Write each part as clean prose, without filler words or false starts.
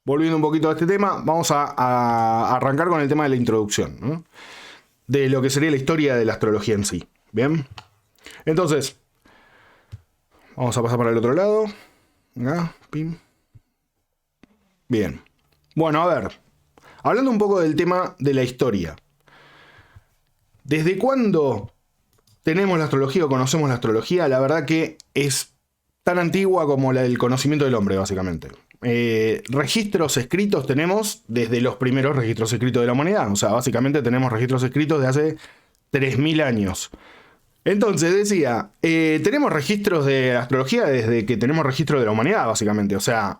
volviendo un poquito a este tema, vamos a arrancar con el tema de la introducción, ¿no? De lo que sería la historia de la astrología en sí. Bien. Entonces, vamos a pasar para el otro lado. Acá, pim. Bien. Bueno, a ver. Hablando un poco del tema de la historia. ¿Desde cuándo tenemos la astrología o conocemos la astrología? La verdad que es tan antigua como el conocimiento del hombre, básicamente. Registros escritos tenemos desde los primeros registros escritos de la humanidad. O sea, básicamente tenemos registros escritos de hace 3000 años. Entonces decía, tenemos registros de astrología desde que tenemos registro de la humanidad, básicamente. O sea,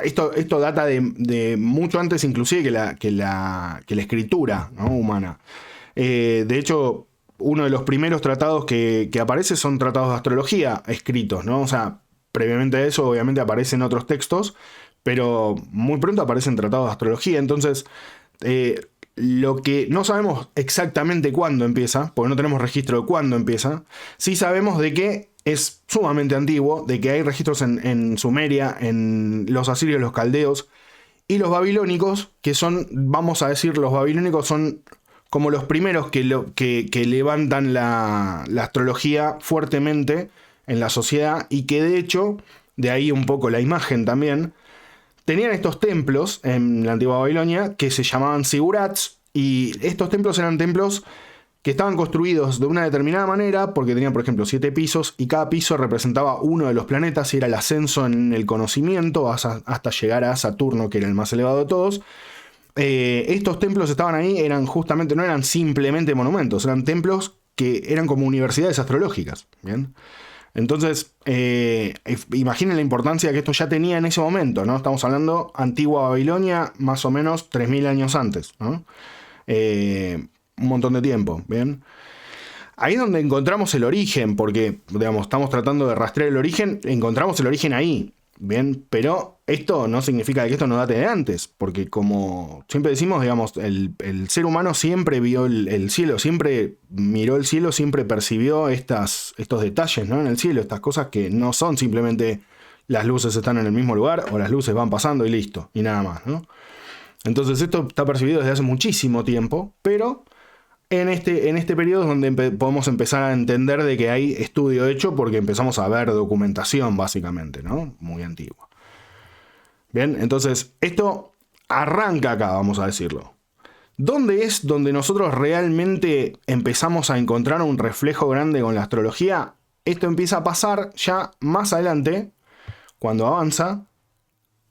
esto data de mucho antes inclusive que la escritura, ¿no?, humana. De hecho, uno de los primeros tratados que aparece son tratados de astrología escritos, ¿no? O sea, previamente a eso obviamente aparecen otros textos, pero muy pronto aparecen tratados de astrología. Entonces, lo que no sabemos exactamente cuándo empieza, porque no tenemos registro de cuándo empieza, sí sabemos de que es sumamente antiguo, de que hay registros en Sumeria, en los asirios, los caldeos y los babilónicos, que son, vamos a decir, los babilónicos son como los primeros que levantan la astrología fuertemente en la sociedad, y que de hecho, de ahí un poco la imagen también, tenían estos templos en la antigua Babilonia que se llamaban sigurats, y estos templos eran templos que estaban construidos de una determinada manera porque tenían, por ejemplo, 7 pisos, y cada piso representaba uno de los planetas y era el ascenso en el conocimiento hasta llegar a Saturno, que era el más elevado de todos. Estos templos estaban ahí, eran justamente, no eran simplemente monumentos, eran templos que eran como universidades astrológicas. ¿Bien? Entonces, imaginen la importancia que esto ya tenía en ese momento, ¿no? Estamos hablando antigua Babilonia, más o menos 3000 años antes, ¿no? Un montón de tiempo, ¿bien? Ahí es donde encontramos el origen, porque, digamos, estamos tratando de rastrear el origen, encontramos el origen ahí, ¿bien? Pero esto no significa que esto no date de antes, porque como siempre decimos, digamos, el ser humano siempre vio el cielo, siempre miró el cielo, siempre percibió estos detalles, ¿no?, en el cielo, estas cosas que no son simplemente las luces están en el mismo lugar o las luces van pasando y listo, y nada más, ¿no? Entonces esto está percibido desde hace muchísimo tiempo, pero en este periodo es donde podemos empezar a entender de que hay estudio hecho, porque empezamos a ver documentación, básicamente, ¿no? Muy antigua. Bien, entonces esto arranca acá, vamos a decirlo. ¿Dónde es donde nosotros realmente empezamos a encontrar un reflejo grande con la astrología? Esto empieza a pasar ya más adelante, cuando avanza,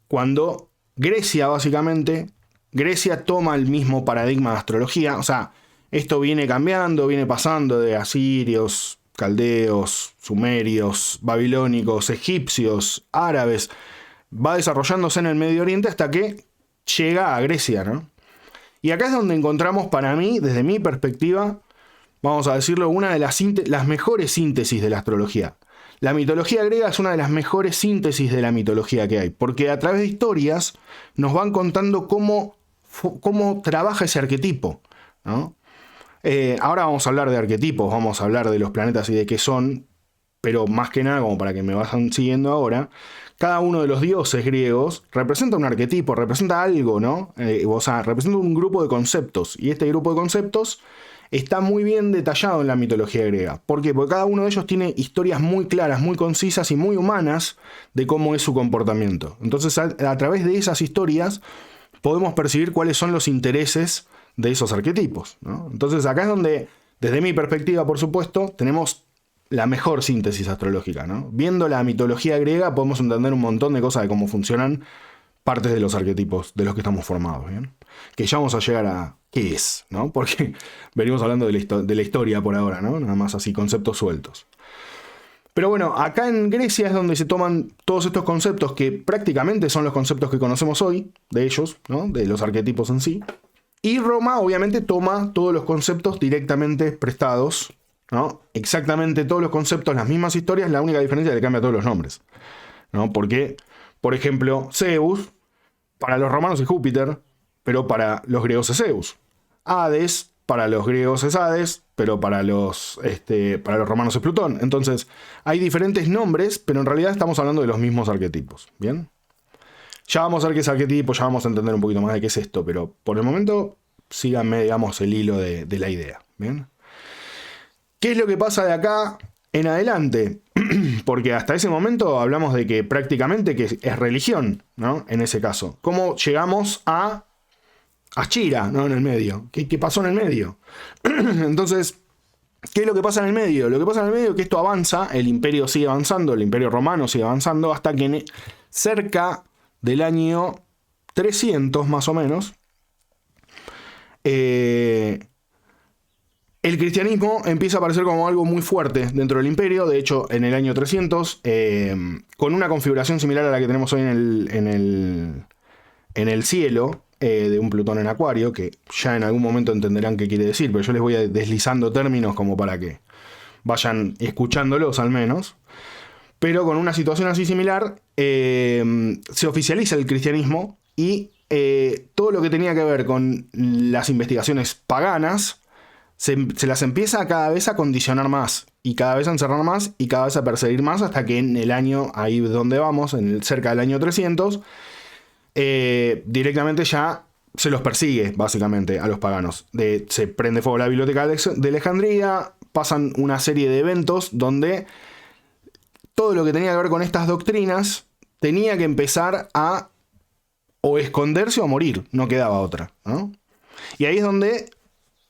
cuando Grecia, básicamente, Grecia toma el mismo paradigma de astrología. O sea, esto viene cambiando, viene pasando de asirios, caldeos, sumerios, babilónicos, egipcios, árabes. Va desarrollándose en el Medio Oriente hasta que llega a Grecia, ¿no? Y acá es donde encontramos, para mí, desde mi perspectiva, vamos a decirlo, una de las mejores síntesis de la astrología. La mitología griega es una de las mejores síntesis de la mitología que hay, porque a través de historias nos van contando cómo trabaja ese arquetipo, ¿no? Ahora vamos a hablar de arquetipos, vamos a hablar de los planetas y de qué son, pero más que nada, como para que me vayan siguiendo ahora, cada uno de los dioses griegos representa un arquetipo, representa algo, ¿no? O sea, representa un grupo de conceptos, y este grupo de conceptos está muy bien detallado en la mitología griega. ¿Por qué? Porque cada uno de ellos tiene historias muy claras, muy concisas y muy humanas de cómo es su comportamiento. Entonces, a través de esas historias podemos percibir cuáles son los intereses de esos arquetipos, ¿no? Entonces, acá es donde, desde mi perspectiva, por supuesto, tenemos la mejor síntesis astrológica, ¿no? Viendo la mitología griega podemos entender un montón de cosas de cómo funcionan partes de los arquetipos de los que estamos formados, ¿bien? Que ya vamos a llegar a qué es, ¿no? Porque venimos hablando de la historia por ahora, ¿no? Nada más así, conceptos sueltos. Pero bueno, acá en Grecia es donde se toman todos estos conceptos que prácticamente son los conceptos que conocemos hoy, de ellos, ¿no? De los arquetipos en sí. Y Roma obviamente toma todos los conceptos directamente prestados, ¿no? Exactamente todos los conceptos, las mismas historias, la única diferencia es que le cambia todos los nombres, ¿no? Porque, por ejemplo, Zeus, para los romanos es Júpiter, pero para los griegos es Zeus. Hades, para los griegos es Hades, pero para los romanos es Plutón. Entonces, hay diferentes nombres, pero en realidad estamos hablando de los mismos arquetipos, ¿bien? Ya vamos a ver qué es arquetipo, ya vamos a entender un poquito más de qué es esto, pero por el momento síganme, digamos, el hilo de la idea. ¿Bien? ¿Qué es lo que pasa de acá en adelante? Porque hasta ese momento hablamos de que prácticamente que es religión, ¿no? En ese caso. ¿Cómo llegamos a Ashira, ¿no? En el medio. ¿Qué pasó en el medio? Entonces, ¿qué es lo que pasa en el medio? Lo que pasa en el medio es que esto avanza, el imperio sigue avanzando, el imperio romano sigue avanzando, hasta que cerca del año 300 más o menos, el cristianismo empieza a aparecer como algo muy fuerte dentro del imperio. De hecho, en el año 300, con una configuración similar a la que tenemos hoy en el cielo, de un Plutón en Acuario, que ya en algún momento entenderán qué quiere decir, pero yo les voy deslizando términos como para que vayan escuchándolos al menos. Pero con una situación así similar, se oficializa el cristianismo y todo lo que tenía que ver con las investigaciones paganas se las empieza cada vez a condicionar más, y cada vez a encerrar más, y cada vez a perseguir más, hasta que en el año, ahí donde vamos, cerca del año 300, directamente ya se los persigue, básicamente, a los paganos. Se prende fuego la biblioteca de Alejandría, pasan una serie de eventos donde todo lo que tenía que ver con estas doctrinas tenía que empezar a o esconderse o morir, no quedaba otra, ¿no? Y ahí es donde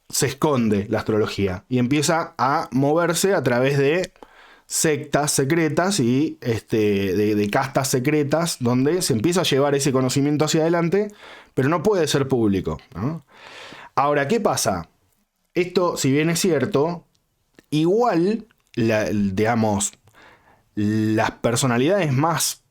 se esconde la astrología y empieza a moverse a través de sectas secretas y de castas secretas, donde se empieza a llevar ese conocimiento hacia adelante, pero no puede ser público, ¿no? Ahora, ¿qué pasa? Esto, si bien es cierto, igual, digamos, las personalidades más,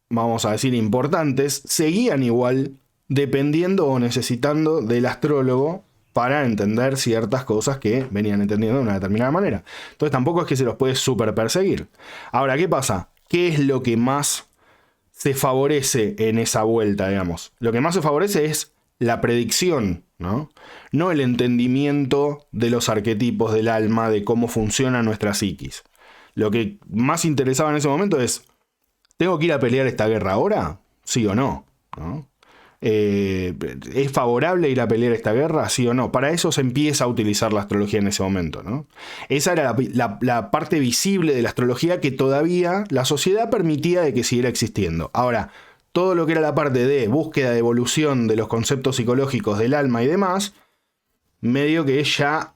vamos a decir, importantes, seguían igual dependiendo o necesitando del astrólogo para entender ciertas cosas que venían entendiendo de una determinada manera. Entonces tampoco es que se los puede súper perseguir. Ahora, ¿qué pasa? ¿Qué es lo que más se favorece en esa vuelta, digamos? Lo que más se favorece es la predicción, ¿no? No el entendimiento de los arquetipos del alma, de cómo funciona nuestra psiquis. Lo que más interesaba en ese momento es, ¿tengo que ir a pelear esta guerra ahora? ¿Sí o no? ¿No? ¿Es favorable ir a pelear esta guerra? ¿Sí o no? Para eso se empieza a utilizar la astrología en ese momento, ¿no? Esa era la parte visible de la astrología que todavía la sociedad permitía de que siguiera existiendo. Ahora, todo lo que era la parte de búsqueda de evolución de los conceptos psicológicos del alma y demás, medio que ya,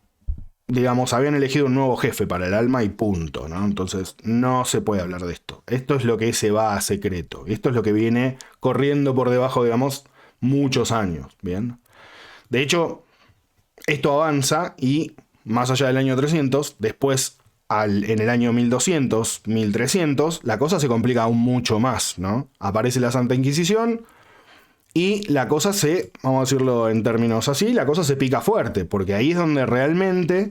digamos, habían elegido un nuevo jefe para el alma y punto, ¿no? Entonces no se puede hablar de esto. Esto es lo que se va a secreto. Esto es lo que viene corriendo por debajo, digamos, muchos años, ¿bien? De hecho, esto avanza y más allá del año 300, después en el año 1200, 1300, la cosa se complica aún mucho más, ¿no? Aparece la Santa Inquisición y la cosa vamos a decirlo en términos así, la cosa se pica fuerte, porque ahí es donde realmente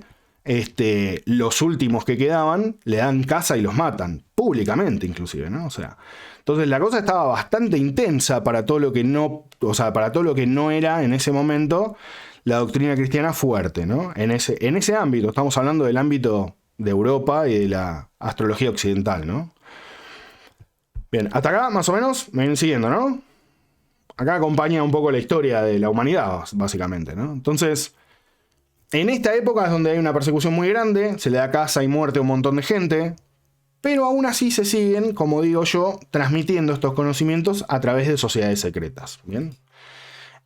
los últimos que quedaban le dan caza y los matan, públicamente inclusive, ¿no? O sea, entonces la cosa estaba bastante intensa para todo lo que no, o sea, para todo lo que no era en ese momento la doctrina cristiana fuerte, ¿no? En ese ámbito, estamos hablando del ámbito de Europa y de la astrología occidental, ¿no? Bien, hasta acá más o menos me vienen siguiendo, ¿no? Acá acompaña un poco la historia de la humanidad, básicamente, ¿no? Entonces, en esta época es donde hay una persecución muy grande, se le da caza y muerte a un montón de gente, pero aún así se siguen, como digo yo, transmitiendo estos conocimientos a través de sociedades secretas, ¿bien?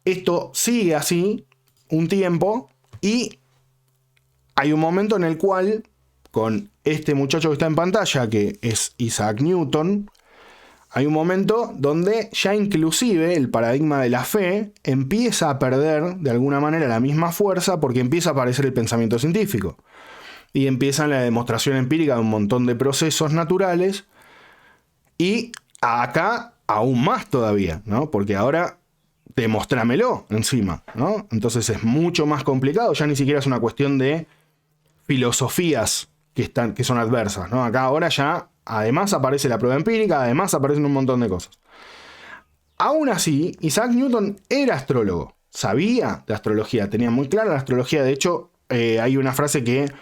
Esto sigue así un tiempo y hay un momento en el cual, con este muchacho que está en pantalla, que es Isaac Newton, hay un momento donde ya inclusive el paradigma de la fe empieza a perder de alguna manera la misma fuerza porque empieza a aparecer el pensamiento científico. Y empieza la demostración empírica de un montón de procesos naturales. Y acá aún más todavía, ¿no? Porque ahora demostrámelo encima, ¿no? Entonces es mucho más complicado. Ya ni siquiera es una cuestión de filosofías que son adversas, ¿no? Acá ahora ya además aparece la prueba empírica, además aparecen un montón de cosas. Aún así, Isaac Newton era astrólogo, sabía de astrología, tenía muy clara la astrología. De hecho, hay una frase que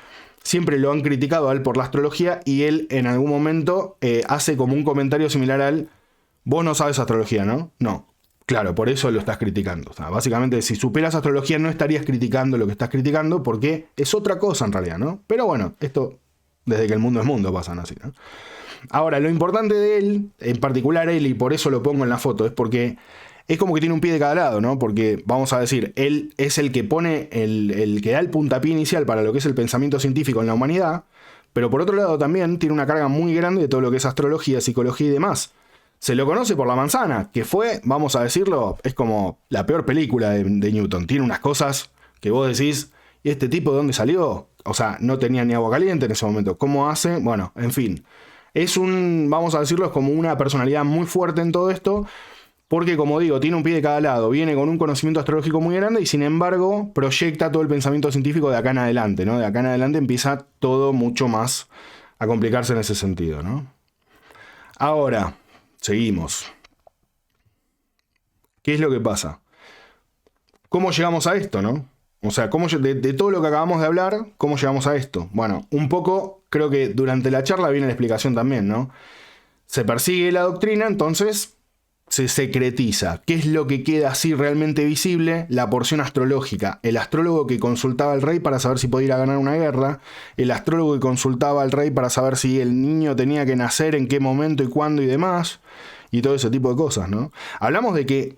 siempre lo han criticado a él por la astrología y él en algún momento hace como un comentario similar al Vos no sabes astrología, ¿no? No. Claro, por eso lo estás criticando. O sea, básicamente, si superas astrología no estarías criticando lo que estás criticando porque es otra cosa en realidad, ¿no? Pero bueno, esto desde que el mundo es mundo pasan así, ¿no? Ahora, lo importante de él, en particular él, y por eso lo pongo en la foto, es porque es como que tiene un pie de cada lado, ¿no? Porque, vamos a decir, él es el que pone, el que da el puntapié inicial para lo que es el pensamiento científico en la humanidad, pero por otro lado también tiene una carga muy grande de todo lo que es astrología, psicología y demás. Se lo conoce por La Manzana, que fue, vamos a decirlo, es como la peor película de Newton. Tiene unas cosas que vos decís, ¿y este tipo de dónde salió? O sea, no tenía ni agua caliente en ese momento. ¿Cómo hace? Bueno, en fin. Es un, vamos a decirlo, es como una personalidad muy fuerte en todo esto, porque como digo, tiene un pie de cada lado, viene con un conocimiento astrológico muy grande y sin embargo proyecta todo el pensamiento científico de acá en adelante, ¿no? De acá en adelante empieza todo mucho más a complicarse en ese sentido, ¿no? Ahora, seguimos. ¿Qué es lo que pasa? ¿Cómo llegamos a esto, no? O sea, de todo lo que acabamos de hablar, ¿cómo llegamos a esto? Bueno, un poco, creo que durante la charla viene la explicación también, ¿no? Se persigue la doctrina, entonces se secretiza. ¿Qué es lo que queda así realmente visible? La porción astrológica. El astrólogo que consultaba al rey para saber si podía ir a ganar una guerra. El astrólogo que consultaba al rey para saber si el niño tenía que nacer, en qué momento y cuándo y demás. Y todo ese tipo de cosas, ¿no? Hablamos de que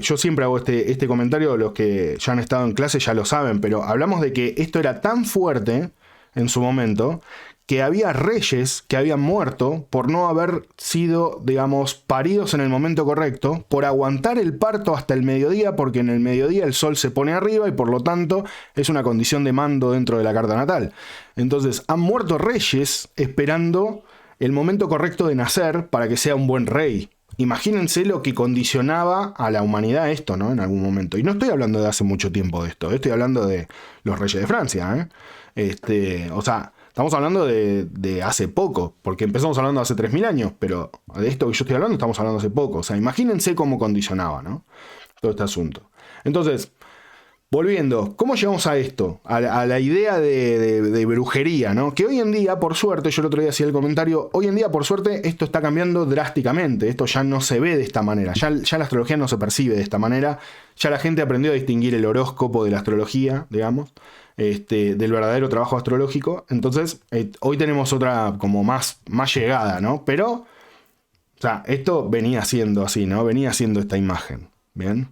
yo siempre hago este comentario, los que ya han estado en clase ya lo saben, pero hablamos de que esto era tan fuerte en su momento que había reyes que habían muerto por no haber sido, digamos, paridos en el momento correcto, por aguantar el parto hasta el mediodía, porque en el mediodía el sol se pone arriba y por lo tanto es una condición de mando dentro de la carta natal. Entonces han muerto reyes esperando el momento correcto de nacer para que sea un buen rey. Imagínense lo que condicionaba a la humanidad esto, ¿no? En algún momento. Y no estoy hablando de hace mucho tiempo de esto, estoy hablando de los reyes de Francia, o sea, estamos hablando de hace poco, porque empezamos hablando de hace 3000 años, pero de esto que yo estoy hablando estamos hablando hace poco. O sea, imagínense cómo condicionaba, ¿no? Todo este asunto. Entonces, volviendo, ¿cómo llegamos a esto? A la idea de brujería, ¿no? Que hoy en día, por suerte, yo el otro día hacía el comentario, hoy en día, por suerte, esto está cambiando drásticamente. Esto ya no se ve de esta manera. Ya la astrología no se percibe de esta manera. Ya la gente aprendió a distinguir el horóscopo de la astrología, digamos, del verdadero trabajo astrológico. Entonces, hoy tenemos otra como más llegada, ¿no? Pero, o sea, esto venía siendo así, ¿no? Venía siendo esta imagen, ¿bien?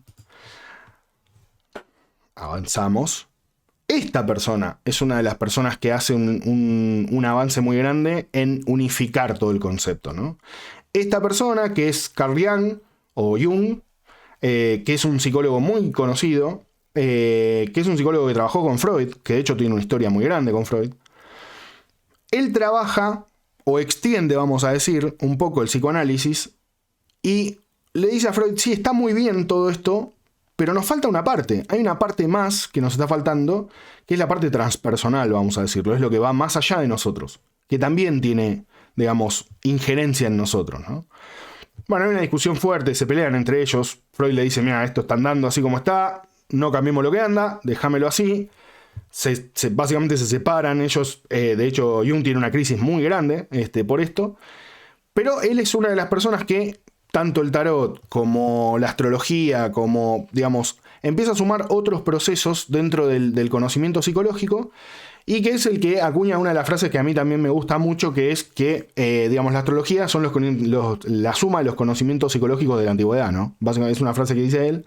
Avanzamos. Esta persona es una de las personas que hace un avance muy grande en unificar todo el concepto, ¿no? Esta persona, que es Carl Jung, o Jung, que es un psicólogo muy conocido, que es un psicólogo que trabajó con Freud, que de hecho tiene una historia muy grande con Freud. Él trabaja, o extiende, vamos a decir, un poco el psicoanálisis, y le dice a Freud, sí, está muy bien todo esto, pero nos falta una parte. Hay una parte más que nos está faltando, que es la parte transpersonal, vamos a decirlo. Es lo que va más allá de nosotros, que también tiene, digamos, injerencia en nosotros, ¿no? Bueno, hay una discusión fuerte, se pelean entre ellos. Freud le dice, mira, esto está andando así como está, no cambiemos lo que anda, déjamelo así. Básicamente se separan ellos. De hecho, Jung tiene una crisis muy grande por esto. Pero él es una de las personas que tanto el tarot como la astrología, como, digamos, empieza a sumar otros procesos dentro del conocimiento psicológico, y que es el que acuña una de las frases que a mí también me gusta mucho, que es que, digamos, la astrología son la suma de los conocimientos psicológicos de la antigüedad, ¿no? Básicamente es una frase que dice él,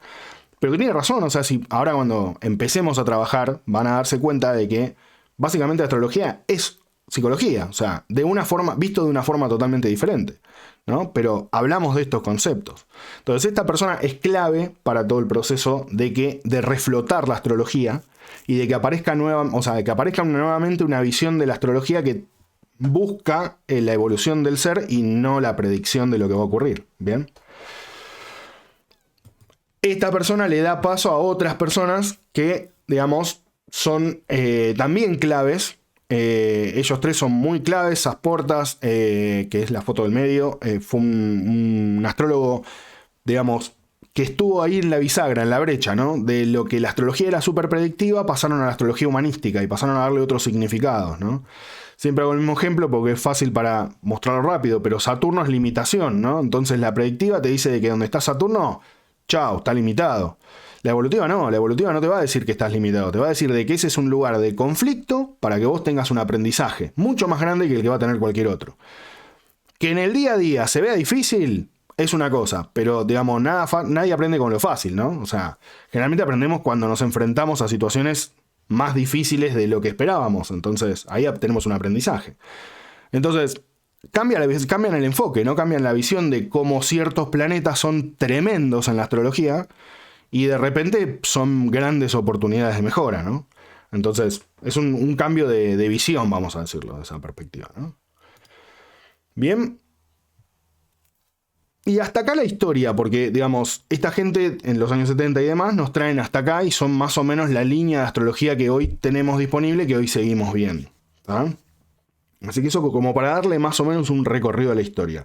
pero que tiene razón. O sea, si ahora cuando empecemos a trabajar van a darse cuenta de que básicamente la astrología es psicología, o sea, visto de una forma totalmente diferente, ¿no? Pero hablamos de estos conceptos. Entonces, esta persona es clave para todo el proceso de reflotar la astrología y de que aparezca nuevamente una visión de la astrología que busca la evolución del ser y no la predicción de lo que va a ocurrir, ¿bien? Esta persona le da paso a otras personas que, digamos, son también claves. Ellos tres son muy claves. Sasportas, que es la foto del medio, fue un astrólogo, digamos, que estuvo ahí en la bisagra, en la brecha, ¿no? De lo que la astrología era súper predictiva, pasaron a la astrología humanística y pasaron a darle otros significados, ¿no? Siempre hago el mismo ejemplo porque es fácil para mostrarlo rápido, pero Saturno es limitación, ¿no? Entonces la predictiva te dice de que donde está Saturno, chao, está limitado. La evolutiva no te va a decir que estás limitado, te va a decir de que ese es un lugar de conflicto para que vos tengas un aprendizaje mucho más grande que el que va a tener cualquier otro. Que en el día a día se vea difícil es una cosa, pero digamos, nadie aprende con lo fácil, ¿no? O sea, generalmente aprendemos cuando nos enfrentamos a situaciones más difíciles de lo que esperábamos, entonces ahí tenemos un aprendizaje. Entonces, cambian el enfoque, ¿no? Cambian la visión de cómo ciertos planetas son tremendos en la astrología y de repente son grandes oportunidades de mejora, ¿no? Entonces, es un cambio de visión, vamos a decirlo, de esa perspectiva, ¿no? Bien. Y hasta acá la historia, porque, digamos, esta gente en los años 70 y demás nos traen hasta acá y son más o menos la línea de astrología que hoy tenemos disponible, que hoy seguimos viendo. ¿Tá? Así que eso como para darle más o menos un recorrido a la historia.